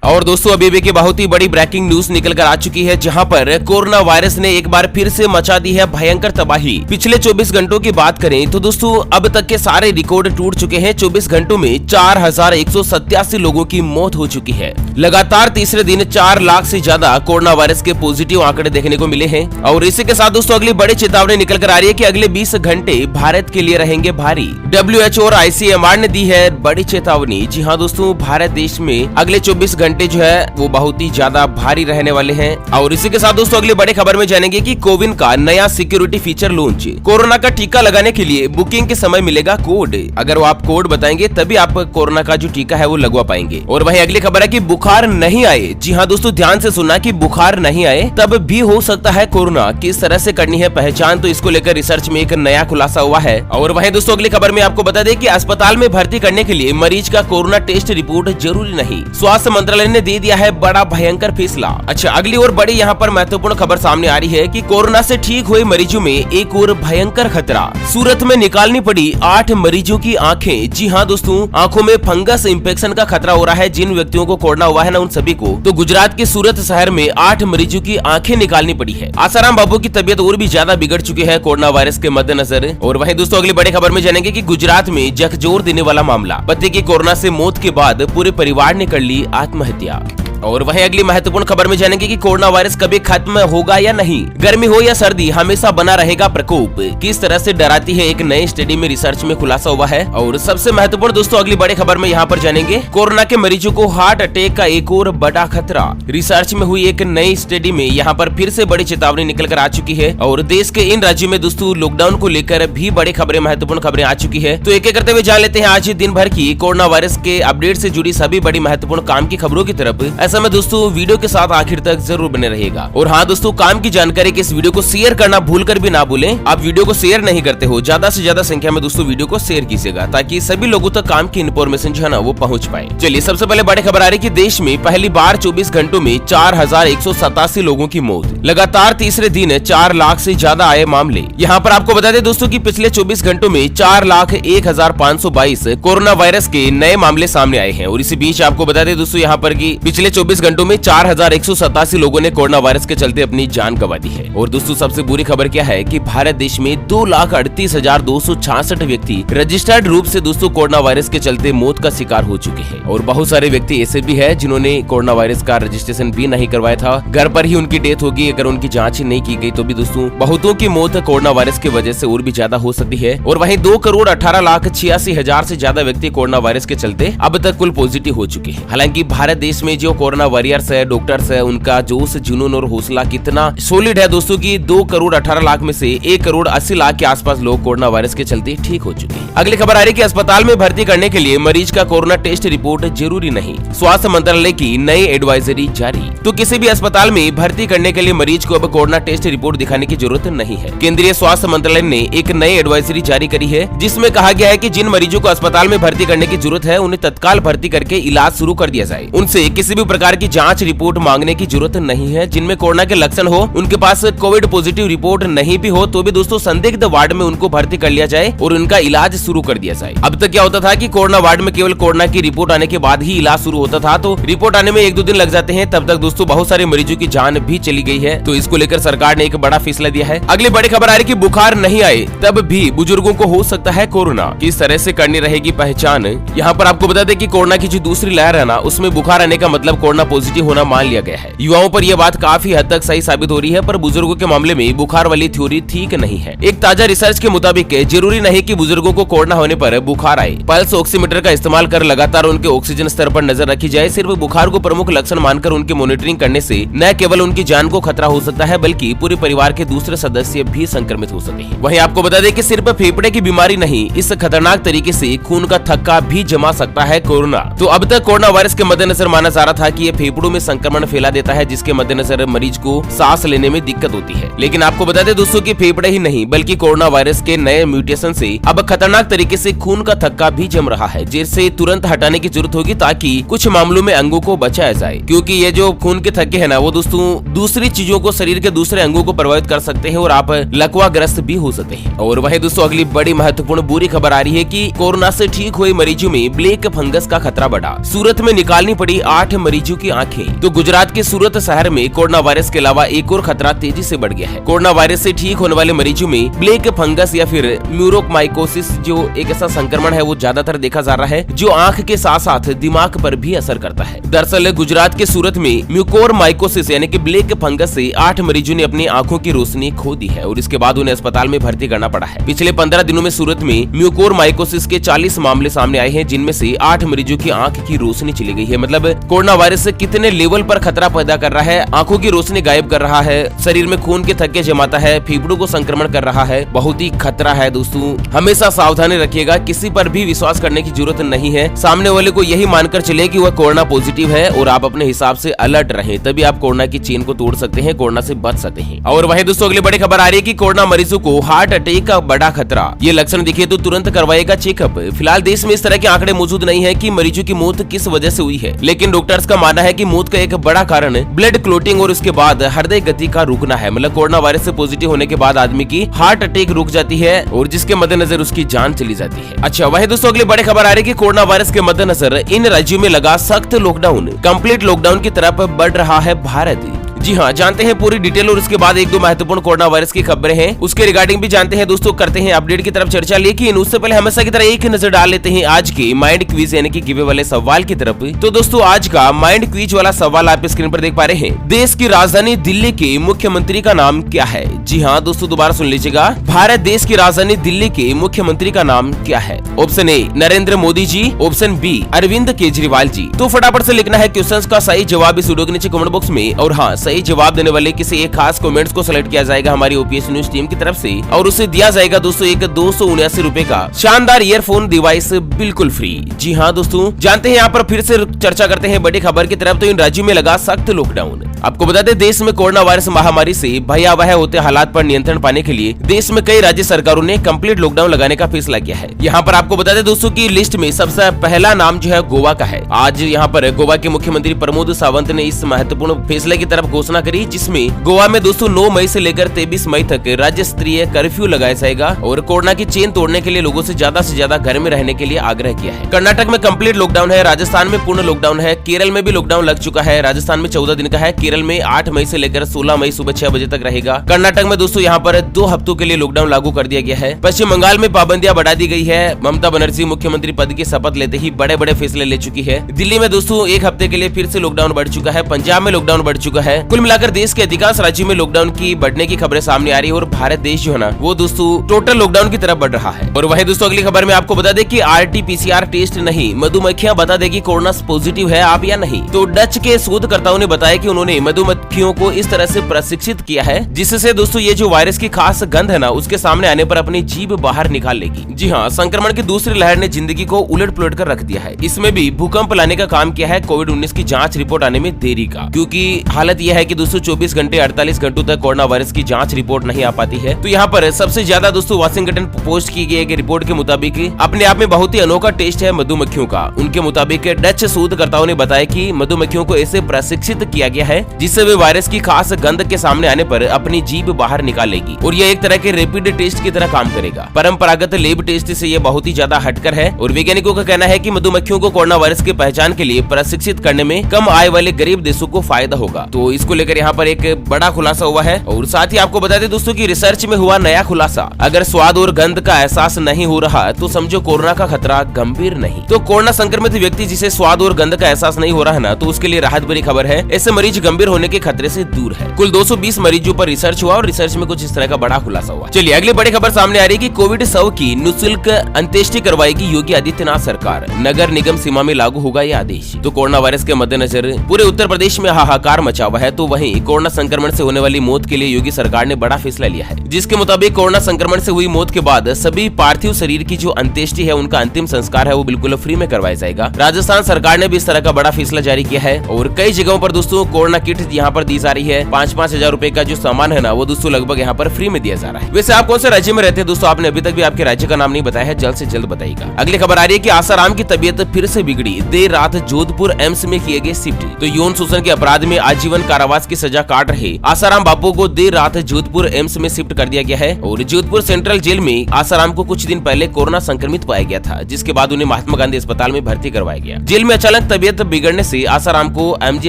और दोस्तों अभी की बहुत ही बड़ी ब्रेकिंग न्यूज निकल कर आ चुकी है, जहां पर कोरोना वायरस ने एक बार फिर से मचा दी है भयंकर तबाही। पिछले 24 घंटों की बात करें तो दोस्तों अब तक के सारे रिकॉर्ड टूट चुके हैं। 24 घंटों में 4187 लोगों की मौत हो चुकी है। लगातार तीसरे दिन 4 लाख से ज्यादा कोरोना वायरस के पॉजिटिव आंकड़े देखने को मिले हैं। और इसी के साथ दोस्तों अगली बड़ी चेतावनी निकल कर आ रही है कि अगले 20 घंटे भारत के लिए रहेंगे भारी। WHO और ICMR ने दी है बड़ी चेतावनी। जी हाँ दोस्तों, भारत देश में अगले 24 घंटे जो है वो बहुत ही ज्यादा भारी रहने वाले हैं। और इसी के साथ दोस्तों अगली बड़ी खबर में जानेंगे कि कोविन का नया सिक्योरिटी फीचर लॉन्च। कोरोना का टीका लगाने के लिए बुकिंग के समय मिलेगा कोड। अगर वो आप कोड बताएंगे तभी आप कोरोना का जो टीका है वो लगवा पाएंगे। और वहीं अगली खबर है कि बुखार नहीं आए। जी हाँ दोस्तों, ध्यान से सुनना कि बुखार नहीं आए तब भी हो सकता है कोरोना। किस तरह से करनी है पहचान, तो इसको लेकर रिसर्च में एक नया खुलासा हुआ है। और वहीं दोस्तों अगली खबर में आपको बता दें कि अस्पताल में भर्ती करने के लिए मरीज का कोरोना टेस्ट रिपोर्ट जरूरी नहीं। स्वास्थ्य मंत्रालय ने दे दिया है बड़ा भयंकर फैसला। अच्छा, अगली और बड़ी यहाँ पर महत्वपूर्ण खबर सामने आ रही है कि कोरोना से ठीक हुए मरीजों में एक और भयंकर खतरा। सूरत में निकालनी पड़ी 8 मरीजों की आंखें। जी हाँ दोस्तों, आंखों में फंगस इंफेक्शन का खतरा हो रहा है। जिन व्यक्तियों को कोरोना हुआ है ना, उन सभी को। तो गुजरात के सूरत शहर में 8 मरीजों की आंखें निकालनी पड़ी है। आसाराम बाबू की तबीयत और भी ज्यादा बिगड़ चुकी है कोरोना वायरस के मद्देनजर। और वहीं दोस्तों अगली बड़ी खबर में जानेंगे कि गुजरात में झकझोर देने वाला मामला। पति की कोरोना से मौत के बाद पूरे परिवार ने कर ली आत्महत्या। और वहीं अगली महत्वपूर्ण खबर में जानेंगे कि कोरोना वायरस कभी खत्म होगा या नहीं। गर्मी हो या सर्दी, हमेशा बना रहेगा प्रकोप। किस तरह से डराती है एक नए स्टडी में रिसर्च में खुलासा हुआ है। और सबसे महत्वपूर्ण दोस्तों अगली बड़ी खबर में यहाँ पर जानेंगे कोरोना के मरीजों को हार्ट अटैक का एक और बड़ा खतरा। रिसर्च में हुई एक नई स्टडी में यहाँ पर फिर से बड़ी चेतावनी निकल कर आ चुकी है। और देश के इन राज्यों में दोस्तों लॉकडाउन को लेकर भी बड़ी खबरें, महत्वपूर्ण खबरें आ चुकी है। तो एक एक करते हुए जान लेते हैं आज दिन भर की कोरोना वायरस के अपडेट से जुड़ी सभी बड़ी महत्वपूर्ण काम की खबरों की तरफ। ऐसा में दोस्तों वीडियो के साथ आखिर तक जरूर बने रहिएगा। और हाँ दोस्तों, काम की जानकारी के इस वीडियो को शेयर करना भूलकर भी ना भूलें। आप वीडियो को शेयर नहीं करते हो, ज्यादा से ज्यादा संख्या में दोस्तों वीडियो को शेयर कीजिएगा ताकि सभी लोगों तक काम की इन्फॉर्मेशन जो है ना वो पहुंच पाए। चलिए सबसे पहले बड़ी खबर आ रही है कि देश में पहली बार 24 घंटों में 4187 लोगों की मौत। लगातार तीसरे दिन 4 लाख से ज्यादा आए मामले। यहाँ पर आपको बता दें दोस्तों की पिछले 24 घंटों में 4,01,522 कोरोना वायरस के नए मामले सामने आए हैं। और इसी बीच आपको बता दें दोस्तों यहाँ पर की पिछले 24 घंटों में 4187 लोगों ने कोरोना वायरस के चलते अपनी जान गंवा दी है। और दोस्तों सबसे बुरी खबर क्या है कि भारत देश में 2,38,266 व्यक्ति रजिस्टर्ड रूप से दोस्तों कोरोना वायरस के चलते मौत का शिकार हो चुके हैं। और बहुत सारे व्यक्ति ऐसे भी है जिन्होंने कोरोना वायरस का रजिस्ट्रेशन भी नहीं करवाया था, घर पर ही उनकी डेथ होगी। अगर उनकी जांच ही नहीं की गई तो भी दोस्तों बहुतों की मौत कोरोना वायरस की वजह से और भी ज्यादा हो सकती है। और वहीं 2,18,86,000 से ज्यादा व्यक्ति कोरोना वायरस के चलते अब तक कुल पॉजिटिव हो चुके हैं। हालांकि भारत देश में जो कोरोना वॉरियर्स है, डॉक्टर्स है, उनका जोश, जुनून और हौसला कितना सॉलिड है दोस्तों की 2,18,00,000 में से 1,80,00,000 के आसपास लोग कोरोना वायरस के चलते ठीक हो चुके हैं। अगली खबर आ रही है कि अस्पताल में भर्ती करने के लिए मरीज का कोरोना टेस्ट रिपोर्ट जरूरी नहीं। स्वास्थ्य मंत्रालय की नई एडवाइजरी जारी। तो किसी भी अस्पताल में भर्ती करने के लिए मरीज को अब कोरोना टेस्ट रिपोर्ट दिखाने की जरूरत नहीं है। केंद्रीय स्वास्थ्य मंत्रालय ने एक नई एडवाइजरी जारी करी है, जिसमें कहा गया है कि जिन मरीजों को अस्पताल में भर्ती करने की जरूरत है उन्हें तत्काल भर्ती करके इलाज शुरू कर दिया जाए। उनसे किसी भी प्रकार की जाँच रिपोर्ट मांगने की जरूरत नहीं है। जिनमें कोरोना के लक्षण हो, उनके पास कोविड पॉजिटिव रिपोर्ट नहीं भी हो तो भी दोस्तों संदिग्ध वार्ड में उनको भर्ती कर लिया जाए और उनका इलाज शुरू कर दिया जाए। अब तक क्या होता था कि कोरोना वार्ड में केवल कोरोना की रिपोर्ट आने के बाद ही इलाज शुरू होता था, तो रिपोर्ट आने में 1-2 दिन लग जाते हैं। तब तक दोस्तों बहुत सारे मरीजों की जान भी चली गई है। तो इसको लेकर सरकार ने एक बड़ा फैसला दिया है। अगली बड़ी खबर आ रही है कि बुखार नहीं आए तब भी बुजुर्गों को हो सकता है कोरोना। किस तरह से करनी रहेगी पहचान। यहाँ पर आपको बता दें कि कोरोना की जो दूसरी लहर है ना, उसमें बुखार आने का मतलब कोरोना पॉजिटिव होना मान लिया गया है। युवाओं पर यह बात काफी हद तक सही साबित हो रही है, पर बुजुर्गों के मामले में बुखार वाली थ्योरी ठीक नहीं है। एक ताजा रिसर्च के मुताबिक जरूरी नहीं कि बुजुर्गों को कोरोना होने पर बुखार आए। पल्स ऑक्सीमीटर का इस्तेमाल कर लगातार उनके ऑक्सीजन स्तर पर नजर रखी जाए। सिर्फ बुखार को प्रमुख लक्षण मानकर उनकी मॉनिटरिंग करने से न केवल उनकी जान को खतरा हो सकता है, बल्कि पूरे परिवार के दूसरे सदस्य भी संक्रमित हो सकते हैं। वहीं आपको बता दें कि सिर्फ फेफड़े की बीमारी नहीं, इस खतरनाक तरीके से खून का थक्का भी जमा सकता है कोरोना। तो अब तक कोरोना वायरस के मद्देनजर माना जा रहा था कि ये फेफड़ों में संक्रमण फैला देता है, जिसके मद्देनजर मरीज को सांस लेने में दिक्कत होती है। लेकिन आपको बता दें दोस्तों कि फेफड़े ही नहीं बल्कि कोरोना वायरस के नए म्यूटेशन से अब खतरनाक तरीके से खून का थक्का भी जम रहा है, जिसे तुरंत हटाने की जरूरत होगी ताकि कुछ मामलों में अंगों को बचाया जाए। क्योंकि ये जो खून के थक्के है ना, वो दोस्तों दूसरी चीजों को, शरीर के दूसरे अंगों को प्रभावित कर सकते हैं और आप लकवाग्रस्त भी हो सकते हैं। और वही दोस्तों अगली बड़ी महत्वपूर्ण बुरी खबर आ रही है कि कोरोना से ठीक हुए मरीजों में ब्लैक फंगस का खतरा बढ़ा। सूरत में निकालनी पड़ी 8 मरीज मरीजों की आंखें। तो गुजरात के सूरत शहर में कोरोना वायरस के अलावा एक और खतरा तेजी से बढ़ गया है। कोरोना वायरस से ठीक होने वाले मरीजों में ब्लैक फंगस या फिर म्यूकोरमाइकोसिस जो एक ऐसा संक्रमण है वो ज्यादातर देखा जा रहा है, जो आंख के साथ साथ दिमाग पर भी असर करता है। दरअसल गुजरात के सूरत में म्यूकोरमाइकोसिस यानी कि ब्लैक फंगस से 8 मरीजों ने अपनी आंखों की रोशनी खो दी है और इसके बाद उन्हें अस्पताल में भर्ती करना पड़ा है। पिछले 15 दिनों में सूरत में म्यूकोरमाइकोसिस के 40 मामले सामने आए हैं, जिनमें से 8 मरीजों की आंख की रोशनी चली गई है। मतलब कोरोना वायरस से कितने लेवल पर खतरा पैदा कर रहा है, आंखों की रोशनी गायब कर रहा है, शरीर में खून के थक्के जमाता है, फेफड़ों को संक्रमण कर रहा है। बहुत ही खतरा है दोस्तों, हमेशा सावधानी रखिएगा, किसी पर भी विश्वास करने की जरूरत नहीं है। सामने वाले को यही मानकर चले कि वह कोरोना पॉजिटिव है और आप अपने हिसाब से अलर्ट रहें, तभी आप कोरोना की चेन को तोड़ सकते हैं, कोरोना से बच सकते हैं। और वहीं दोस्तों अगली बड़ी खबर आ रही है कि कोरोना मरीजों को हार्ट अटैक का बड़ा खतरा, ये लक्षण दिखे तो तुरंत करवाएगा चेकअप। फिलहाल देश में इस तरह के आंकड़े मौजूद नहीं है कि मरीजों की मौत किस वजह से हुई है, लेकिन डॉक्टर्स का मानना है कि मौत का एक बड़ा कारण ब्लड क्लोटिंग और उसके बाद हृदय गति का रुकना है। मतलब कोरोना वायरस से पॉजिटिव होने के बाद आदमी की हार्ट अटैक रुक जाती है और जिसके मद्देनजर उसकी जान चली जाती है। अच्छा वही दोस्तों अगली बड़ी खबर आ रही है कि कोरोना वायरस के मद्देनजर इन राज्यों में लगा सख्त लॉकडाउन, कंप्लीट लॉकडाउन की तरफ बढ़ रहा है भारत। जी हाँ, जानते हैं पूरी डिटेल और उसके बाद एक दो महत्वपूर्ण कोरोना वायरस की खबरें हैं, उसके रिगार्डिंग भी जानते हैं दोस्तों। करते हैं अपडेट की तरफ चर्चा, लेकिन उससे पहले हमेशा की तरह एक नजर डाल लेते हैं आज के माइंड क्विज यानी कि गिवे वाले सवाल की तरफ। तो दोस्तों आज का माइंड क्विज वाला सवाल आप स्क्रीन पर देख पा रहे हैं। देश की राजधानी दिल्ली के मुख्यमंत्री का नाम क्या है? जी हाँ दोस्तों दोबारा सुन लीजिएगा, भारत देश की राजधानी दिल्ली के मुख्यमंत्री का नाम क्या है? Option A Narendra Modi ji, option B Arvind Kejriwal ji. तो फटाफट से लिखना है क्वेश्चन का सही जवाब इस वीडियो के नीचे कमेंट बॉक्स में, और हाँ सही जवाब देने वाले किसी एक खास कमेंट्स को सिलेक्ट किया जाएगा हमारी ओपीएस न्यूज टीम की तरफ से, और उसे दिया जाएगा दोस्तों एक 279 रुपए का शानदार ईयरफोन डिवाइस बिल्कुल फ्री। जी हाँ दोस्तों, जानते हैं यहाँ पर फिर से चर्चा करते हैं बड़ी खबर की तरफ। तो इन राज्यों में लगा सख्त लॉकडाउन। आपको बता दें देश में कोरोना वायरस महामारी से भयावह होते हालात पर नियंत्रण पाने के लिए देश में कई राज्य सरकारों ने कंप्लीट लॉकडाउन लगाने का फैसला किया है। यहाँ पर आपको बता दें दोस्तों की लिस्ट में सबसे पहला नाम जो है गोवा का है। आज यहाँ पर गोवा के मुख्यमंत्री प्रमोद सावंत ने इस महत्वपूर्ण फैसले की तरफ घोषणा करी, जिसमें गोवा में दोस्तों 9 मई से लेकर 23 मई तक राज्य स्तरीय कर्फ्यू लगाया जाएगा और कोरोना की चेन तोड़ने के लिए लोगों से ज्यादा घर में रहने के लिए आग्रह किया है। कर्नाटक में कंप्लीट लॉकडाउन है, राजस्थान में पूर्ण लॉकडाउन है, केरल में भी लॉकडाउन लग चुका है। राजस्थान में 14 दिन का है, केरल में 8 मई से लेकर 16 मई सुबह 6 बजे तक रहेगा। कर्नाटक में दोस्तों यहाँ पर 2 हफ्तों के लिए लॉकडाउन लागू कर दिया गया है। पश्चिम बंगाल में पाबंदियां बढ़ा दी गई है। ममता बनर्जी मुख्यमंत्री पद की शपथ लेते ही बड़े बड़े फैसले ले चुकी है। दिल्ली में दोस्तों 1 हफ्ते के लिए फिर से लॉकडाउन बढ़ चुका है। पंजाब में लॉकडाउन बढ़ चुका है। कुल मिलाकर देश के अधिकांश राज्यों में लॉकडाउन की बढ़ने की खबरें सामने आ रही है और भारत देश जो है ना वो दोस्तों टोटल लॉकडाउन की तरफ बढ़ रहा है। और वही दोस्तों अगली खबर में आपको बता दें कि RT-PCR टेस्ट नहीं, मधुमक्खियां बता देगी कोरोना पॉजिटिव है आप या नहीं। तो डच के शोधकर्ताओं ने बताया कि उन्होंने मधुमक्खियों को इस तरह से प्रशिक्षित किया है जिससे दोस्तों ये जो वायरस की खास गंध है ना उसके सामने आने पर अपनी जीभ बाहर निकाल लेगी। जी हाँ, संक्रमण की दूसरी लहर ने जिंदगी को उलट पुलट कर रख दिया है। इसमें भी भूकंप लाने का काम किया है कोविड-19 की जांच रिपोर्ट आने में देरी का, क्योंकि हालत यह है कि दोस्तों 24 घंटे 48 घंटों तक कोरोना वायरस की जांच रिपोर्ट नहीं आ पाती है। तो यहाँ पर सबसे ज्यादा दोस्तों वाशिंगटन पोस्ट की गई रिपोर्ट के मुताबिक अपने आप में बहुत ही अनोखा टेस्ट है मधुमक्खियों का। उनके मुताबिक डच शोधकर्ताओं ने बताया कि मधुमक्खियों को ऐसे प्रशिक्षित किया गया है जिससे वे वायरस की खास गंध के सामने आने पर अपनी जीभ बाहर निकालेगी और यह एक तरह के रैपिड टेस्ट की तरह काम करेगा। परंपरागत लैब टेस्ट से यह बहुत ही ज्यादा हटकर है और वैज्ञानिकों का कहना है कि मधुमक्खियों को कोरोना वायरस की पहचान के लिए प्रशिक्षित करने में कम आय वाले गरीब देशों को फायदा होगा। तो इसको लेकर यहाँ पर एक बड़ा खुलासा हुआ है। और साथ ही आपको बता दें दोस्तों की रिसर्च में हुआ नया खुलासा, अगर स्वाद और गंध का एहसास नहीं हो रहा तो समझो कोरोना का खतरा गंभीर नहीं। तो कोरोना संक्रमित व्यक्ति जिसे स्वाद और गंध का एहसास नहीं हो रहा है ना, तो उसके लिए राहत भरी खबर है, ऐसे मरीज गंभीर होने के खतरे से दूर है। कुल 220 मरीजों पर रिसर्च हुआ और रिसर्च में कुछ इस तरह का बड़ा खुलासा हुआ। चलिए अगली बड़ी खबर सामने आ रही है कि कोविड 100 की निःशुल्क अंत्येष्टि करवाएगी योगी आदित्यनाथ सरकार, नगर निगम सीमा में लागू होगा यह आदेश। तो कोरोना वायरस के मद्देनजर पूरे उत्तर प्रदेश में हाहाकार मचा हुआ है। तो वहीं कोरोना संक्रमण से होने वाली मौत के लिए योगी सरकार ने बड़ा फैसला लिया है, जिसके मुताबिक कोरोना संक्रमण से हुई मौत के बाद सभी पार्थिव शरीर की जो अंत्येष्टि है उनका अंतिम संस्कार है वो बिल्कुल फ्री में करवाया जाएगा। राजस्थान सरकार ने भी इस तरह का बड़ा फैसला जारी किया है और कई जगहों पर दोस्तों कोरोना किट यहाँ पर दी जा रही है। 5-5 हजार रूपए का जो सामान है ना वो दोस्तों लगभग यहाँ पर फ्री में दिया जा रहा है। वैसे आप कौन से राज्य में रहते हैं दोस्तों, आपने अभी तक भी आपके राज्य का नाम नहीं बताया है, जल्द से जल्द बताइएगा। अगली खबर आ रही है कि आसाराम की तबीयत फिर से बिगड़ी, देर रात जोधपुर एम्स में किए गए शिफ्ट। तो यौन शोषण के अपराध में आजीवन कारावास की सजा काट रहे आसाराम बापू को देर रात जोधपुर एम्स में शिफ्ट कर दिया गया है। और जोधपुर सेंट्रल जेल में आसाराम को कुछ दिन पहले कोरोना संक्रमित पाया गया था, जिसके बाद उन्हें महात्मा गांधी अस्पताल में भर्ती करवाया गया। जेल में अचानक तबीयत बिगड़ने से आसाराम को एमजी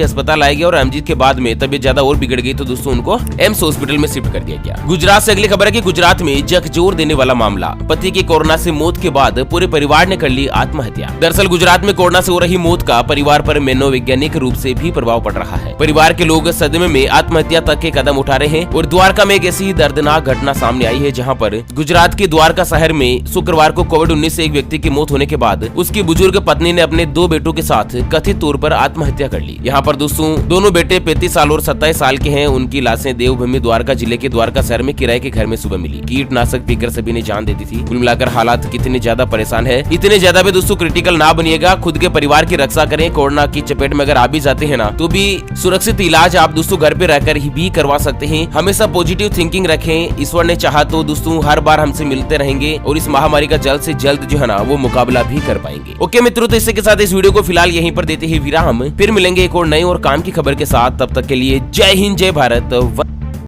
अस्पताल लाया गया और एमजी के बाद में तबीयत ज्यादा और बिगड़ गई तो दोस्तों उनको एम्स हॉस्पिटल में शिफ्ट कर दिया गया। गुजरात से अगली खबर है कि गुजरात में झकझोर देने वाला मामला, पति की कोरोना से मौत के बाद पूरे परिवार ने कर ली आत्महत्या। दरअसल गुजरात में कोरोना से हो रही मौत का परिवार पर मनोवैज्ञानिक रूप से भी प्रभाव पड़ रहा है। परिवार के लोग सदमे में आत्महत्या तक के कदम उठा रहे हैं और द्वारका में एक ऐसी दर्दनाक घटना सामने आई है, जहां पर गुजरात के द्वारका शहर में शुक्रवार को कोविड-19 से एक व्यक्ति की मौत होने के बाद उसकी बुजुर्ग पत्नी ने अपने 2 बेटों के साथ कथित तौर पर आत्महत्या कर ली। यहाँ पर दोस्तों दोनों बेटे 35 साल और 27 साल के हैं। उनकी लाशें देवभूमि द्वारका जिले के द्वारका शहर में किराए के घर में सुबह मिली। कीटनाशक पीकर सभी ने जान दे दी थी। कुल मिलाकर हालात कितने ज्यादा परेशान है, इतने ज्यादा भी दोस्तों क्रिटिकल ना बनिएगा, खुद के परिवार की रक्षा करें। कोरोना की चपेट में अगर आ भी जाते हैं ना तो भी सुरक्षित इलाज आप दोस्तों घर पे रहकर ही भी करवा सकते हैं। हमेशा पॉजिटिव थिंकिंग रखें, ईश्वर ने चाहा तो दोस्तों हर बार हमसे मिलते रहेंगे और इस महामारी का जल्द से जल्द जो है ना वो मुकाबला भी कर पाएंगे। ओके मित्रों, तो इसके साथ इस वीडियो को फिलहाल यहीं पर देते हैं विराम। फिर मिलेंगे एक और नई और काम की खबर के साथ, तब तक के लिए जय हिंद, जय भारत।